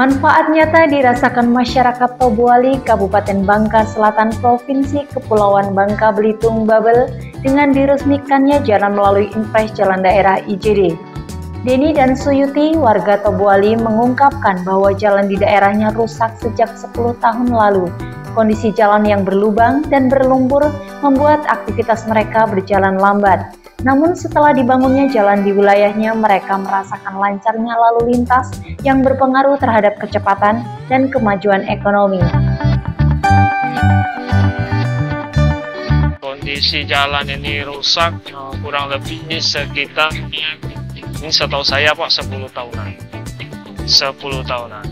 Manfaat nyata dirasakan masyarakat Tobuali, Kabupaten Bangka Selatan, Provinsi Kepulauan Bangka Belitung, Babel, dengan diresmikannya jalan melalui Impres Jalan Daerah IJD. Deni dan Suyuti, warga Tobuali, mengungkapkan bahwa jalan di daerahnya rusak sejak 10 tahun lalu. Kondisi jalan yang berlubang dan berlumpur membuat aktivitas mereka berjalan lambat. Namun setelah dibangunnya jalan di wilayahnya, mereka merasakan lancarnya lalu lintas yang berpengaruh terhadap kecepatan dan kemajuan ekonomi. Kondisi jalan ini rusak kurang lebih sekitar, ini setahu saya Pak, 10 tahunan. 10 tahunan.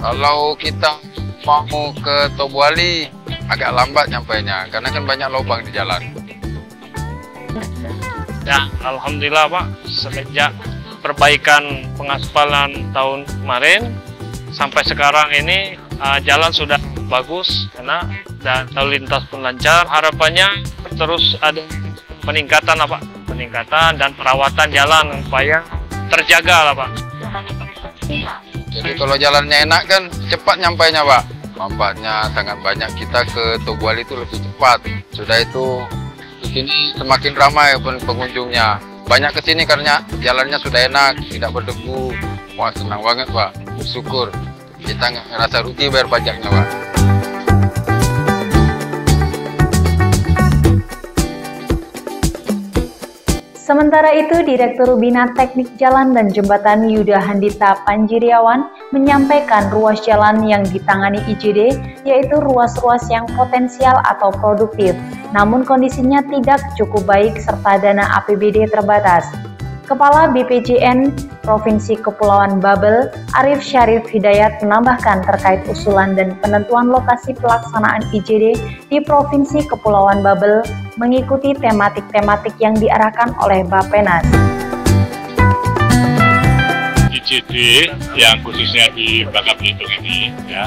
Kalau kita mau ke Tobuali agak lambat nyampainya karena kan banyak lubang di jalan. Ya, alhamdulillah Pak, semenjak perbaikan pengaspalan tahun kemarin sampai sekarang ini jalan sudah bagus karena dan lalu lintas pun lancar. Harapannya terus ada peningkatan Pak, peningkatan dan perawatan jalan supaya terjaga lah Pak. Jadi kalau jalannya enak kan cepat nyampainya Pak. Manfaatnya sangat banyak, kita ke Tobuali itu lebih cepat. Sudah itu di sini semakin ramai pengunjungnya. Banyak ke sini karena jalannya sudah enak, tidak berdebu. Wah, senang banget Pak, bersyukur. Kita nggak ngerasa rugi bayar pajaknya Pak. Sementara itu, Direktur Bina Teknik Jalan dan Jembatan Yuda Handita Panjiriawan menyampaikan ruas jalan yang ditangani IJD yaitu ruas-ruas yang potensial atau produktif, namun kondisinya tidak cukup baik serta dana APBD terbatas. Kepala BPJN Provinsi Kepulauan Babel, Arif Syarif Hidayat, menambahkan terkait usulan dan penentuan lokasi pelaksanaan IJD di Provinsi Kepulauan Babel mengikuti tematik-tematik yang diarahkan oleh Bappenas. IJD yang khususnya di Bangka Belitung ini, ya,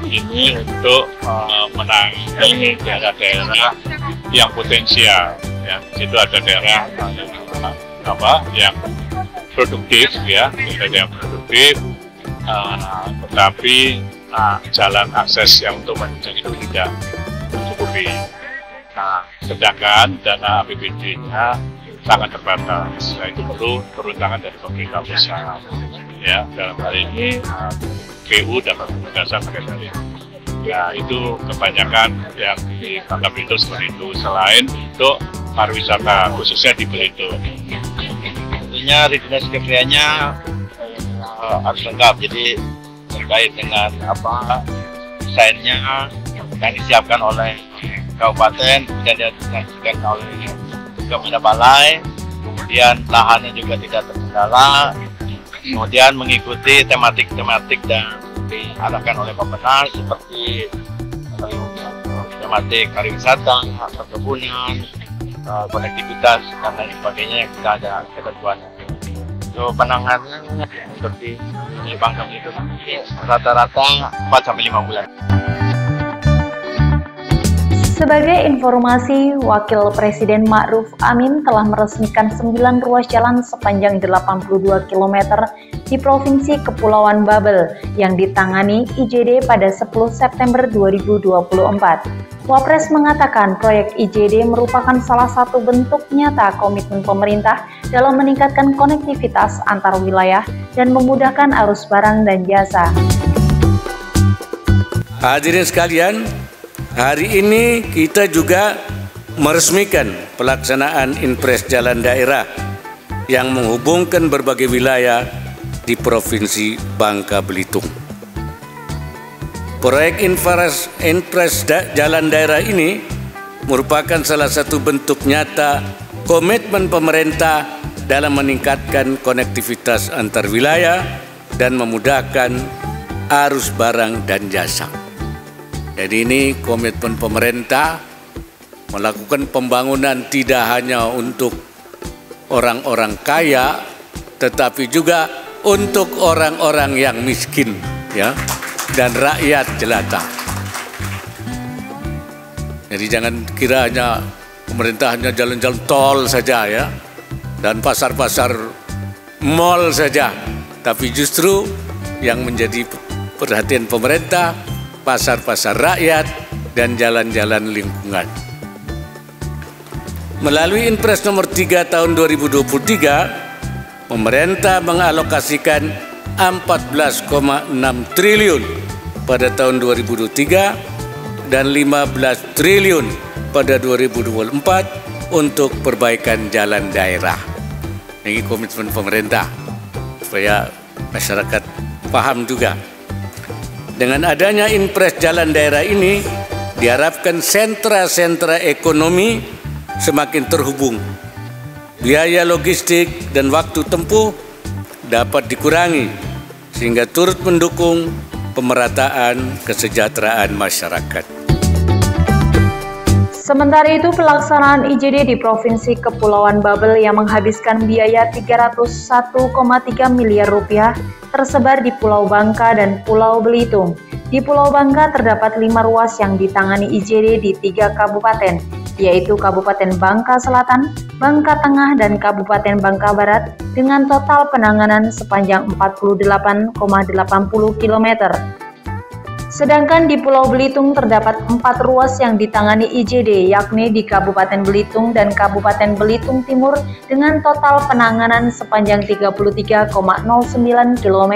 ini untuk menangani daerah-daerah yang potensial. Ya, situ ada daerah yang produktif, ya, daerah yang produktif, tetapi jalan akses yang untuk menuju itu tidak mencukupi. Sedangkan dana APBD-nya sangat terbatas. Itu perlu turun tangan dari pemerintah pusat. Ya, dalam hal ini PU dapat dasar pakai dari. Ya, itu kebanyakan yang di Bangka Belitung seperti itu. Selain untuk pariwisata khususnya di Belitung. Tentunya Dinas Kementeriannya harus lengkap. Jadi terkait dengan desainnya yang disiapkan oleh kabupaten dan disiapkan oleh Kementerian Balai, kemudian lahannya juga tidak terkendala, kemudian mengikuti tematik-tematik dan diarahkan oleh Bappenas seperti tematik pariwisata, perkebunan, konektivitas dan lain sebagainya yang kita ada ketentuannya. So, penanganannya seperti di Bangka Belitung rata-rata 4-5 bulan. Sebagai informasi, Wakil Presiden Ma'ruf Amin telah meresmikan 9 ruas jalan sepanjang 82 km di Provinsi Kepulauan Babel yang ditangani IJD pada 10 September 2024. Wapres mengatakan proyek IJD merupakan salah satu bentuk nyata komitmen pemerintah dalam meningkatkan konektivitas antar wilayah dan memudahkan arus barang dan jasa. Hadirin sekalian, hari ini kita juga meresmikan pelaksanaan Impres Jalan Daerah yang menghubungkan berbagai wilayah di Provinsi Bangka Belitung. Proyek Impres Jalan Daerah ini merupakan salah satu bentuk nyata komitmen pemerintah dalam meningkatkan konektivitas antar wilayah dan memudahkan arus barang dan jasa. Jadi ini komitmen pemerintah melakukan pembangunan tidak hanya untuk orang-orang kaya, tetapi juga untuk orang-orang yang miskin, ya, dan rakyat jelata. Jadi jangan kira hanya pemerintah hanya jalan-jalan tol saja, ya, dan pasar-pasar mall saja, tapi justru yang menjadi perhatian pemerintah, pasar-pasar rakyat, dan jalan-jalan lingkungan. Melalui Impres nomor 3 tahun 2023, pemerintah mengalokasikan 14,6 triliun pada tahun 2023 dan 15 triliun pada 2024 untuk perbaikan jalan daerah. Ini komitmen pemerintah supaya masyarakat paham juga. Dengan adanya Impres jalan daerah ini, diharapkan sentra-sentra ekonomi semakin terhubung. Biaya logistik dan waktu tempuh dapat dikurangi sehingga turut mendukung pemerataan kesejahteraan masyarakat. Sementara itu, pelaksanaan IJD di Provinsi Kepulauan Babel yang menghabiskan biaya 301,3 miliar rupiah tersebar di Pulau Bangka dan Pulau Belitung. Di Pulau Bangka terdapat 5 ruas yang ditangani IJD di 3 kabupaten, yaitu Kabupaten Bangka Selatan, Bangka Tengah, dan Kabupaten Bangka Barat dengan total penanganan sepanjang 48,80 km. Sedangkan di Pulau Belitung terdapat 4 ruas yang ditangani IJD, yakni di Kabupaten Belitung dan Kabupaten Belitung Timur dengan total penanganan sepanjang 33,09 km.